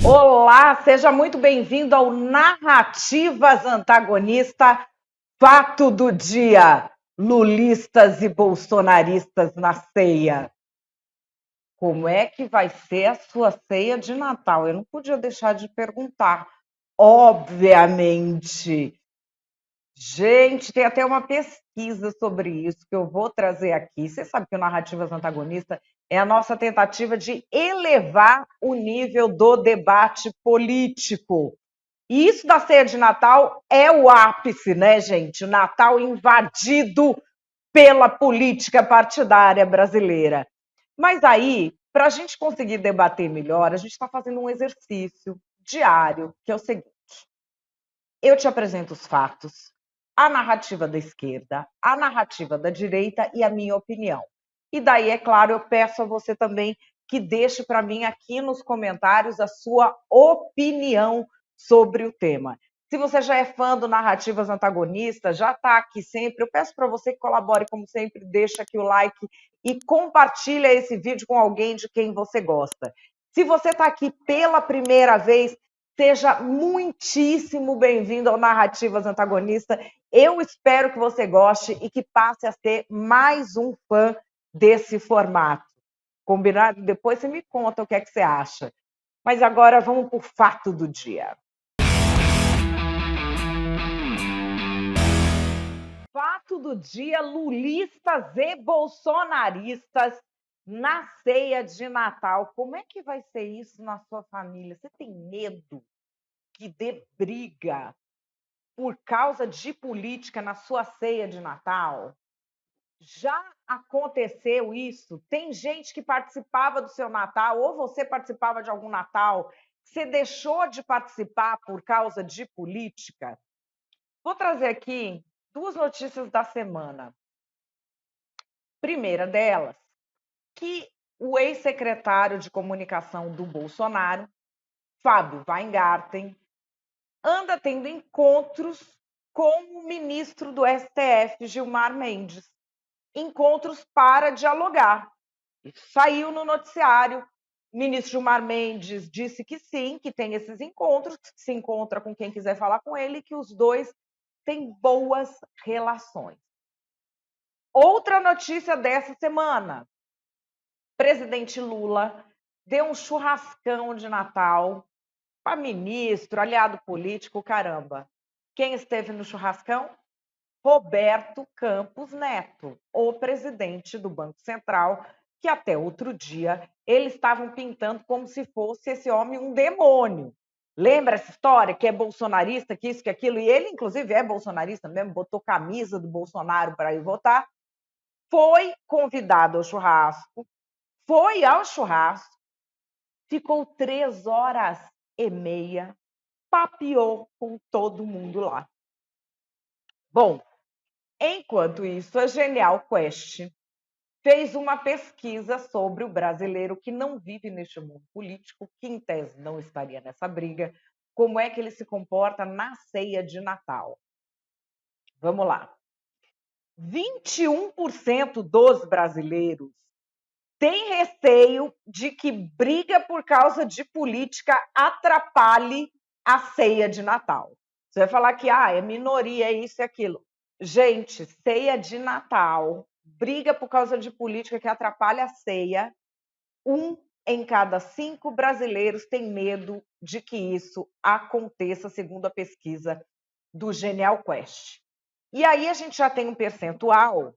Olá, seja muito bem-vindo ao Narrativas Antagonista, fato do dia, lulistas e bolsonaristas na ceia. Como é que vai ser a sua ceia de Natal? Eu não podia deixar de perguntar. Obviamente. Gente, tem até uma pesquisa sobre isso que eu vou trazer aqui. Você sabe que o Narrativas Antagonista é a nossa tentativa de elevar o nível do debate político. E isso da ceia de Natal é o ápice, né, gente? O Natal invadido pela política partidária brasileira. Mas aí, para a gente conseguir debater melhor, a gente está fazendo um exercício diário, que é o seguinte: eu te apresento os fatos, a narrativa da esquerda, a narrativa da direita e a minha opinião. E daí, é claro, eu peço a você também que deixe para mim aqui nos comentários a sua opinião sobre o tema. Se você já é fã do Narrativas Antagonistas, já está aqui sempre, eu peço para você que colabore, como sempre, deixa aqui o like e compartilha esse vídeo com alguém de quem você gosta. Se você está aqui pela primeira vez, seja muitíssimo bem-vindo ao Narrativas Antagonista. Eu espero que você goste e que passe a ser mais um fã desse formato. Combinado? Depois você me conta o que é que você acha. Mas agora vamos para o fato do dia. Fato do dia: lulistas e bolsonaristas na ceia de Natal. Como é que vai ser isso na sua família? Você tem medo que dê briga por causa de política na sua ceia de Natal? Já aconteceu isso? Tem gente que participava do seu Natal, ou você participava de algum Natal, você deixou de participar por causa de política? Vou trazer aqui duas notícias da semana. Primeira delas, que o ex-secretário de comunicação do Bolsonaro, Fábio Weingarten, anda tendo encontros com o ministro do STF, Gilmar Mendes. Encontros para dialogar. Isso saiu no noticiário. O ministro Gilmar Mendes disse que sim, que tem esses encontros, que se encontra com quem quiser falar com ele, que os dois têm boas relações. Outra notícia dessa semana: presidente Lula deu um churrascão de Natal para ministro, aliado político, caramba. Quem esteve no churrascão? Roberto Campos Neto, o presidente do Banco Central, que até outro dia eles estavam pintando como se fosse esse homem um demônio. Lembra essa história que é bolsonarista, que isso, que aquilo? E ele, inclusive, é bolsonarista mesmo, botou camisa do Bolsonaro para ir votar. Foi convidado ao churrasco, foi ao churrasco, ficou 3 horas e meia, papeou com todo mundo lá. Bom, enquanto isso, a Genial Quest fez uma pesquisa sobre o brasileiro que não vive neste mundo político, que em tese não estaria nessa briga, como é que ele se comporta na ceia de Natal. Vamos lá. 21% dos brasileiros têm receio de que briga por causa de política atrapalhe a ceia de Natal. Você vai falar que é minoria, é isso e aquilo. Gente, ceia de Natal, briga por causa de política que atrapalha a ceia, 1 em cada 5 brasileiros tem medo de que isso aconteça, segundo a pesquisa do Genial Quest. E aí a gente já tem um percentual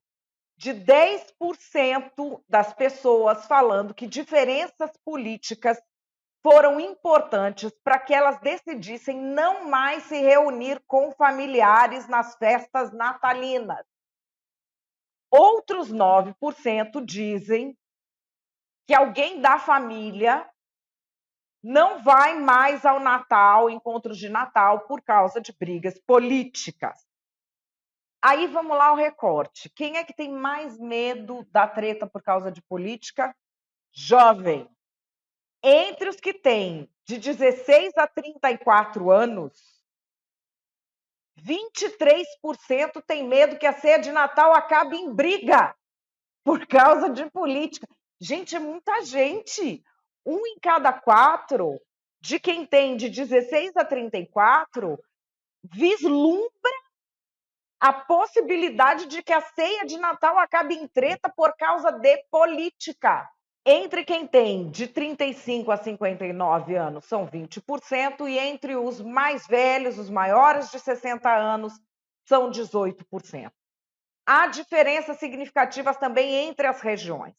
de 10% das pessoas falando que diferenças políticas foram importantes para que elas decidissem não mais se reunir com familiares nas festas natalinas. Outros 9% dizem que alguém da família não vai mais ao Natal, encontros de Natal, por causa de brigas políticas. Aí vamos lá o recorte. Quem é que tem mais medo da treta por causa de política? Jovem. Entre os que têm de 16 a 34 anos, 23% tem medo que a ceia de Natal acabe em briga por causa de política. Gente, é muita gente. 1 em cada 4 de quem tem de 16 a 34 vislumbra a possibilidade de que a ceia de Natal acabe em treta por causa de política. Entre quem tem de 35 a 59 anos são 20%, e entre os mais velhos, os maiores de 60 anos, são 18%. Há diferenças significativas também entre as regiões.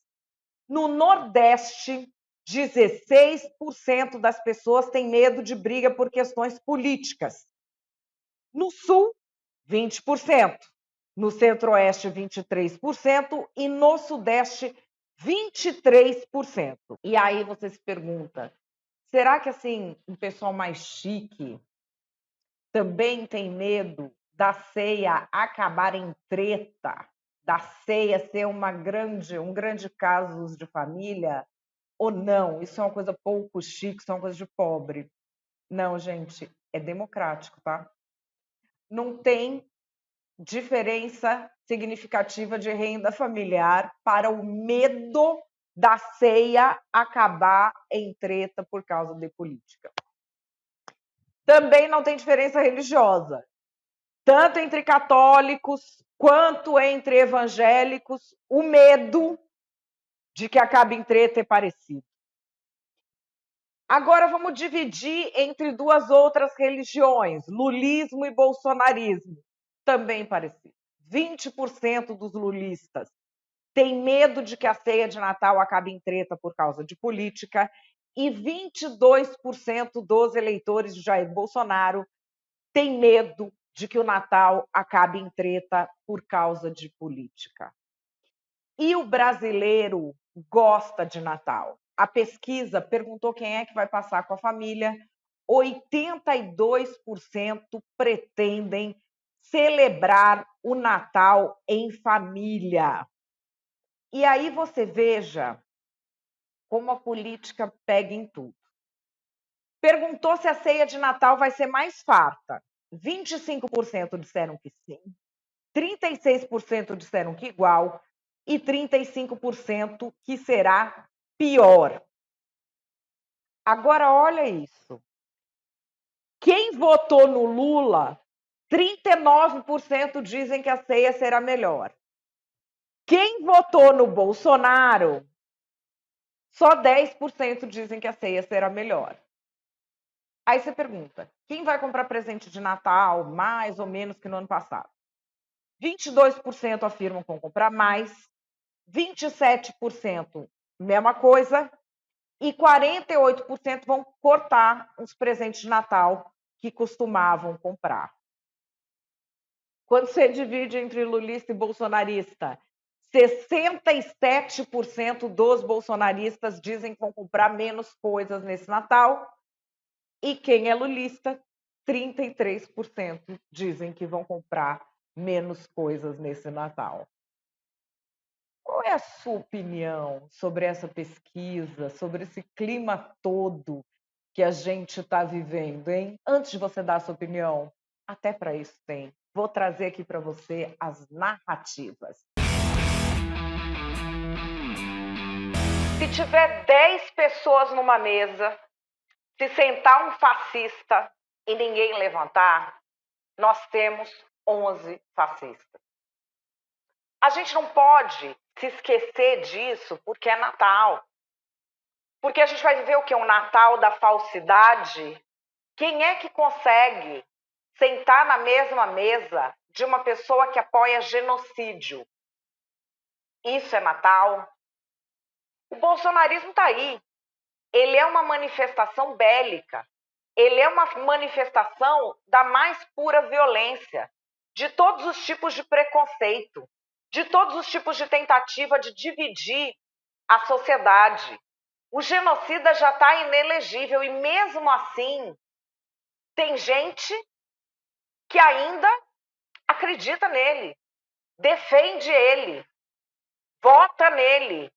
No Nordeste, 16% das pessoas têm medo de briga por questões políticas. No Sul, 20%. No Centro-Oeste, 23%. E no Sudeste, 23%. E aí você se pergunta, será que assim, o pessoal mais chique também tem medo da ceia acabar em treta? Da ceia ser um grande caso de família? Ou não? Isso é uma coisa pouco chique, isso é uma coisa de pobre. Não, gente, é democrático, tá? Não tem diferença significativa de renda familiar para o medo da ceia acabar em treta por causa de política. Também não tem diferença religiosa, tanto entre católicos quanto entre evangélicos. O medo de que acabe em treta é parecido. Agora vamos dividir entre duas outras religiões, lulismo e bolsonarismo, também parecido. 20% dos lulistas têm medo de que a ceia de Natal acabe em treta por causa de política, e 22% dos eleitores de Jair Bolsonaro têm medo de que o Natal acabe em treta por causa de política. E o brasileiro gosta de Natal. A pesquisa perguntou quem é que vai passar com a família. 82% pretendem celebrar o Natal em família. E aí você veja como a política pega em tudo. Perguntou se a ceia de Natal vai ser mais farta. 25% disseram que sim, 36% disseram que igual e 35% que será pior. Agora, olha isso. Quem votou no Lula, 39% dizem que a ceia será melhor. Quem votou no Bolsonaro, só 10% dizem que a ceia será melhor. Aí você pergunta, quem vai comprar presente de Natal mais ou menos que no ano passado? 22% afirmam que vão comprar mais, 27% mesma coisa, e 48% vão cortar os presentes de Natal que costumavam comprar. Quando você divide entre lulista e bolsonarista, 67% dos bolsonaristas dizem que vão comprar menos coisas nesse Natal, e quem é lulista, 33% dizem que vão comprar menos coisas nesse Natal. Qual é a sua opinião sobre essa pesquisa, sobre esse clima todo que a gente está vivendo, hein? Antes de você dar a sua opinião, até para isso tem. Vou trazer aqui para você as narrativas. Se tiver 10 pessoas numa mesa, se sentar um fascista e ninguém levantar, nós temos 11 fascistas. A gente não pode se esquecer disso porque é Natal. Porque a gente vai viver o que? Um Natal da falsidade? Quem é que consegue sentar na mesma mesa de uma pessoa que apoia genocídio? Isso é Natal? O bolsonarismo está aí. Ele é uma manifestação bélica. Ele é uma manifestação da mais pura violência, de todos os tipos de preconceito, de todos os tipos de tentativa de dividir a sociedade. O genocida já está inelegível e, mesmo assim, tem gente que ainda acredita nele, defende ele, vota nele.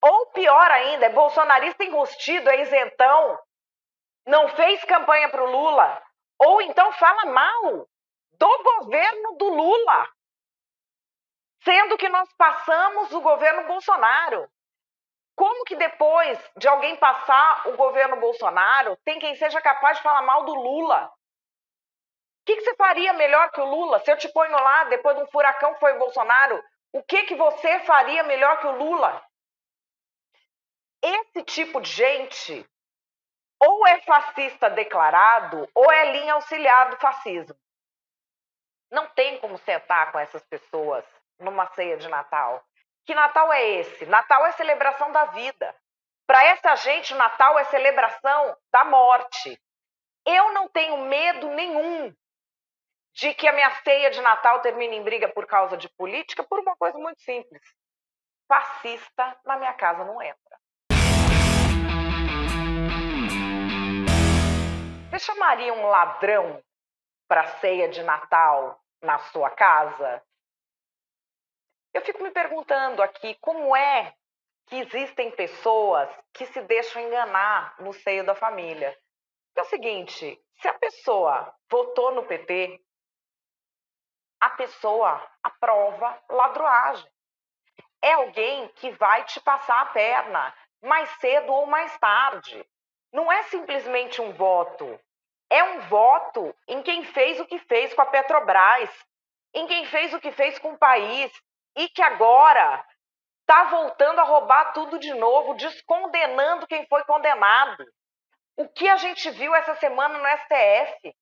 Ou pior ainda, é bolsonarista enrustido, é isentão, não fez campanha para o Lula, ou então fala mal do governo do Lula, sendo que nós passamos o governo Bolsonaro. Como que depois de alguém passar o governo Bolsonaro, tem quem seja capaz de falar mal do Lula? O que você faria melhor que o Lula? Se eu te ponho lá, depois de um furacão que foi o Bolsonaro, o que você faria melhor que o Lula? Esse tipo de gente ou é fascista declarado ou é linha auxiliar do fascismo. Não tem como sentar com essas pessoas numa ceia de Natal. Que Natal é esse? Natal é celebração da vida. Para essa gente, o Natal é celebração da morte. Eu não tenho medo nenhum de que a minha ceia de Natal termine em briga por causa de política, por uma coisa muito simples. Fascista na minha casa não entra. Você chamaria um ladrão para a ceia de Natal na sua casa? Eu fico me perguntando aqui como é que existem pessoas que se deixam enganar no seio da família. É o seguinte, se a pessoa votou no PT, a pessoa aprova ladroagem. É alguém que vai te passar a perna mais cedo ou mais tarde. Não é simplesmente um voto. É um voto em quem fez o que fez com a Petrobras, em quem fez o que fez com o país e que agora está voltando a roubar tudo de novo, descondenando quem foi condenado. O que a gente viu essa semana no STF?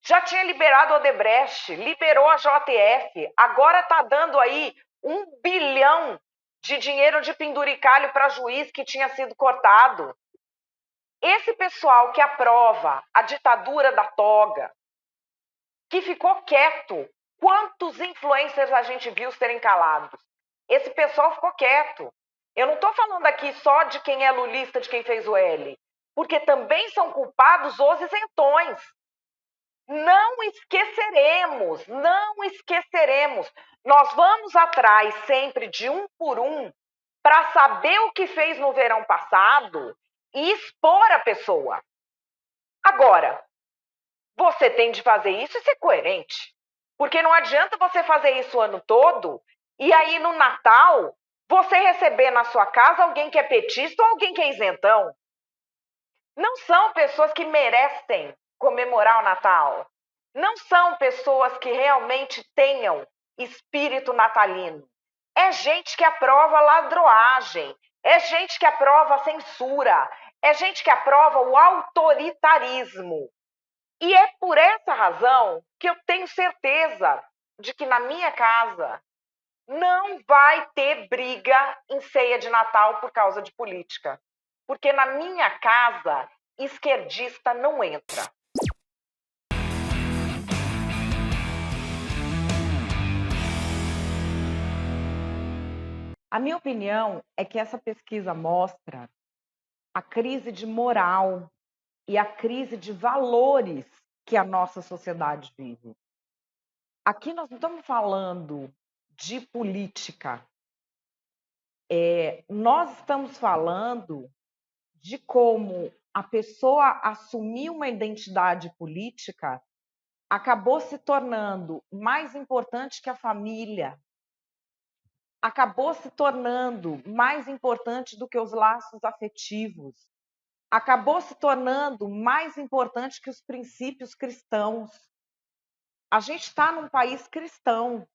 Já tinha liberado o Odebrecht, liberou a JF, agora está dando aí 1 bilhão de dinheiro de penduricalho para juiz que tinha sido cortado. Esse pessoal que aprova a ditadura da toga, que ficou quieto, quantos influencers a gente viu serem calados? Esse pessoal ficou quieto. Eu não estou falando aqui só de quem é lulista, de quem fez o L, porque também são culpados os isentões. Não esqueceremos, não esqueceremos. Nós vamos atrás sempre de um por um para saber o que fez no verão passado e expor a pessoa. Agora, você tem de fazer isso e ser coerente. Porque não adianta você fazer isso o ano todo e aí no Natal você receber na sua casa alguém que é petista ou alguém que é isentão. Não são pessoas que merecem comemorar o Natal. Não são pessoas que realmente tenham espírito natalino. É gente que aprova ladroagem, é gente que aprova a censura, é gente que aprova o autoritarismo. E é por essa razão que eu tenho certeza de que na minha casa não vai ter briga em ceia de Natal por causa de política. Porque na minha casa, esquerdista não entra. A minha opinião é que essa pesquisa mostra a crise de moral e a crise de valores que a nossa sociedade vive. Aqui nós não estamos falando de política. Nós estamos falando de como a pessoa assumir uma identidade política acabou se tornando mais importante que a família, acabou se tornando mais importante do que os laços afetivos, acabou se tornando mais importante que os princípios cristãos. A gente está num país cristão.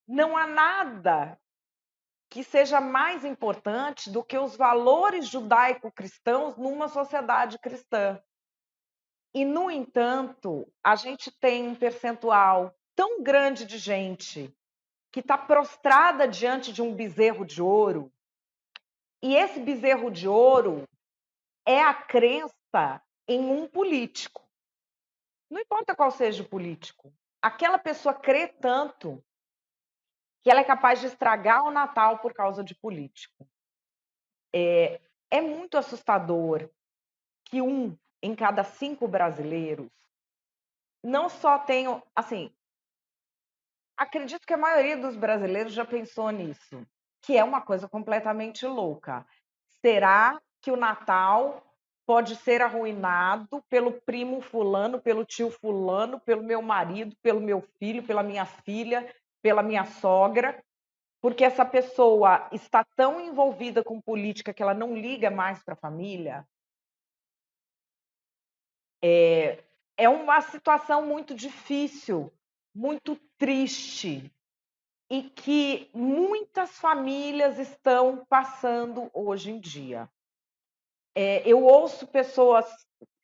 Não há nada que seja mais importante do que os valores judaico-cristãos numa sociedade cristã. E, no entanto, a gente tem um percentual tão grande de gente que está prostrada diante de um bezerro de ouro, e esse bezerro de ouro é a crença em um político. Não importa qual seja o político, aquela pessoa crê tanto que ela é capaz de estragar o Natal por causa de político. É muito assustador que 1 em cada 5 brasileiros não só tenham, assim, acredito que a maioria dos brasileiros já pensou nisso, que é uma coisa completamente louca. Será que o Natal pode ser arruinado pelo primo fulano, pelo tio fulano, pelo meu marido, pelo meu filho, pela minha filha, pela minha sogra? porque essa pessoa está tão envolvida com política que ela não liga mais para a família. É uma situação muito difícil, muito triste, e que muitas famílias estão passando hoje em dia. Eu ouço pessoas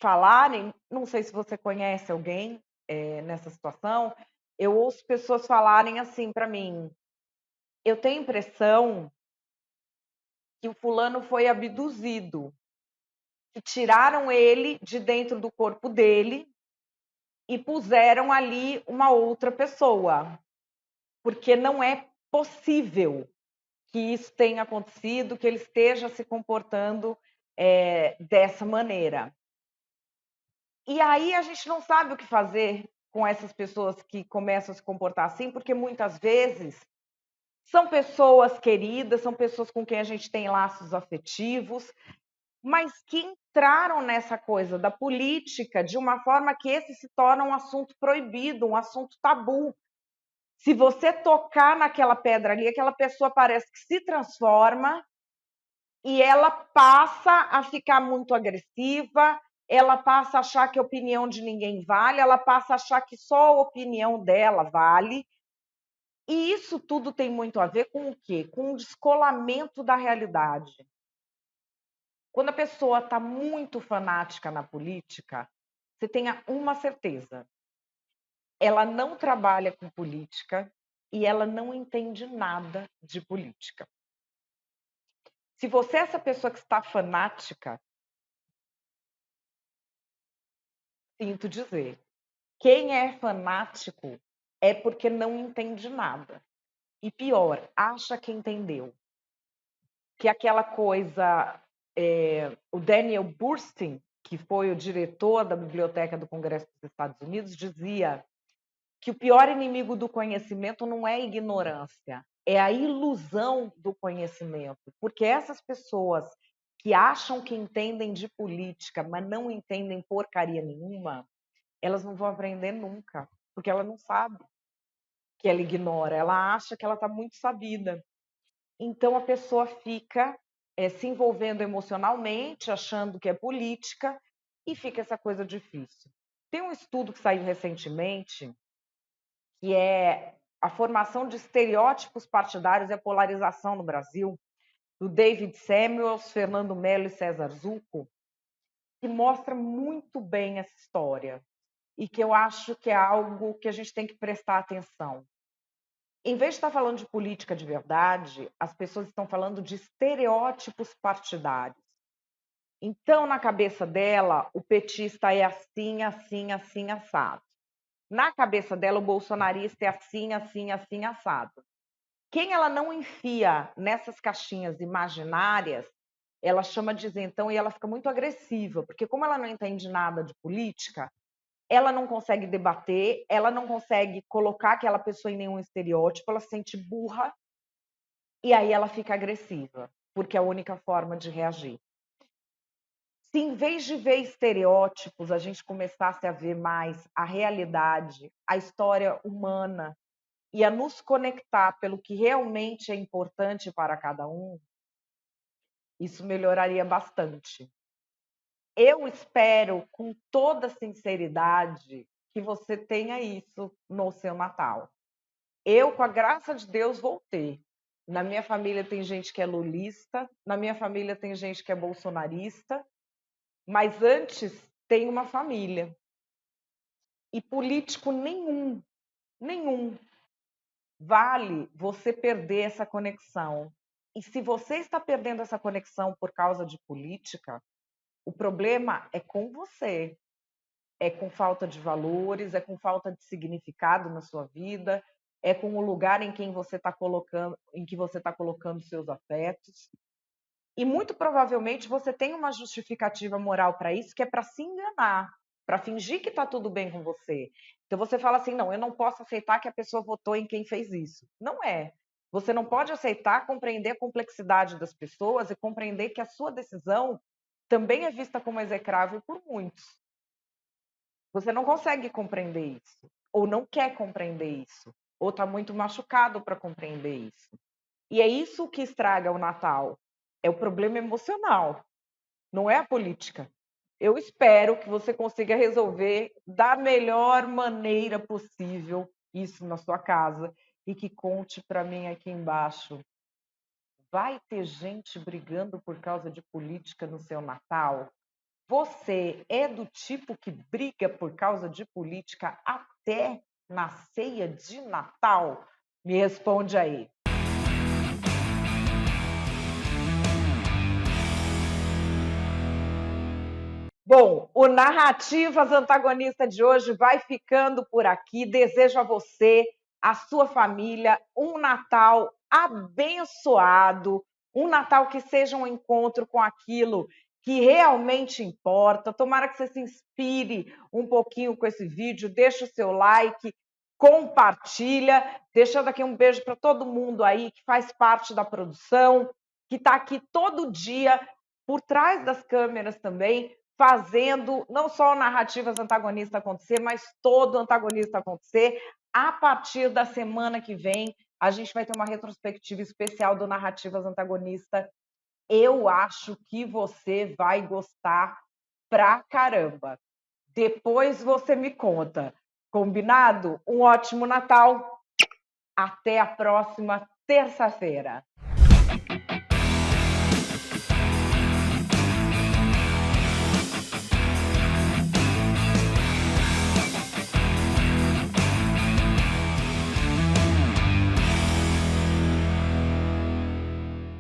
falarem, não sei se você conhece alguém nessa situação, eu ouço pessoas falarem assim para mim: eu tenho a impressão que o fulano foi abduzido, que tiraram ele de dentro do corpo dele e puseram ali uma outra pessoa, porque não é possível que isso tenha acontecido, que ele esteja se comportando dessa maneira. E aí a gente não sabe o que fazer com essas pessoas que começam a se comportar assim, porque muitas vezes são pessoas queridas, são pessoas com quem a gente tem laços afetivos, mas que entraram nessa coisa da política de uma forma que esse se torna um assunto proibido, um assunto tabu. Se você tocar naquela pedra ali, aquela pessoa parece que se transforma e ela passa a ficar muito agressiva, ela passa a achar que a opinião de ninguém vale, ela passa a achar que só a opinião dela vale. E isso tudo tem muito a ver com o quê? Com o descolamento da realidade. Quando a pessoa está muito fanática na política, você tenha uma certeza: ela não trabalha com política e ela não entende nada de política. Se você é essa pessoa que está fanática, sinto dizer, quem é fanático é porque não entende nada. E pior, acha que entendeu. Que aquela coisa, o Daniel Bernstein, que foi o diretor da Biblioteca do Congresso dos Estados Unidos, dizia que o pior inimigo do conhecimento não é a ignorância, é a ilusão do conhecimento. Porque essas pessoas que acham que entendem de política, mas não entendem porcaria nenhuma, elas não vão aprender nunca, porque ela não sabe que ela ignora, ela acha que ela está muito sabida. Então a pessoa fica se envolvendo emocionalmente, achando que é política, e fica essa coisa difícil. Tem um estudo que saiu recentemente, que é a formação de estereótipos partidários e a polarização no Brasil, do David Samuels, Fernando Mello e César Zucco, que mostra muito bem essa história e que eu acho que é algo que a gente tem que prestar atenção. Em vez de estar falando de política de verdade, as pessoas estão falando de estereótipos partidários. Então, na cabeça dela, o petista é assim, assim, assim, assado. Na cabeça dela, o bolsonarista é assim, assim, assim, assado. Quem ela não enfia nessas caixinhas imaginárias, ela chama de isentão e ela fica muito agressiva, porque como ela não entende nada de política, ela não consegue debater, ela não consegue colocar aquela pessoa em nenhum estereótipo, ela se sente burra e aí ela fica agressiva, porque é a única forma de reagir. Se em vez de ver estereótipos, a gente começasse a ver mais a realidade, a história humana e a nos conectar pelo que realmente é importante para cada um, isso melhoraria bastante. Eu espero, com toda sinceridade, que você tenha isso no seu Natal. Eu, com a graça de Deus, vou ter. Na minha família tem gente que é lulista, na minha família tem gente que é bolsonarista, mas antes tem uma família. E político nenhum vale você perder essa conexão. E se você está perdendo essa conexão por causa de política, o problema é com você. É com falta de valores, é com falta de significado na sua vida, é com o lugar em quem você está colocando, em que você está colocando seus afetos. E muito provavelmente você tem uma justificativa moral para isso, que é para se enganar, para fingir que está tudo bem com você. Então você fala assim: não, eu não posso aceitar que a pessoa votou em quem fez isso. Não é. Você não pode aceitar, compreender a complexidade das pessoas e compreender que a sua decisão também é vista como execrável por muitos. Você não consegue compreender isso, ou não quer compreender isso, ou está muito machucado para compreender isso. E é isso que estraga o Natal. É o problema emocional, não é a política. Eu espero que você consiga resolver da melhor maneira possível isso na sua casa e que conte para mim aqui embaixo. Vai ter gente brigando por causa de política no seu Natal? Você é do tipo que briga por causa de política até na ceia de Natal? Me responde aí. Bom, o Narrativas Antagonista de hoje vai ficando por aqui. Desejo a você, a sua família, um Natal abençoado, um Natal que seja um encontro com aquilo que realmente importa. Tomara que você se inspire um pouquinho com esse vídeo, deixa o seu like, compartilha, deixando aqui um beijo para todo mundo aí que faz parte da produção, que está aqui todo dia por trás das câmeras também, fazendo não só o Narrativas Antagonista acontecer, mas todo antagonista acontecer. A partir da semana que vem, a gente vai ter uma retrospectiva especial do Narrativas Antagonista. Eu acho que você vai gostar pra caramba. Depois você me conta. Combinado? Um ótimo Natal. Até a próxima terça-feira.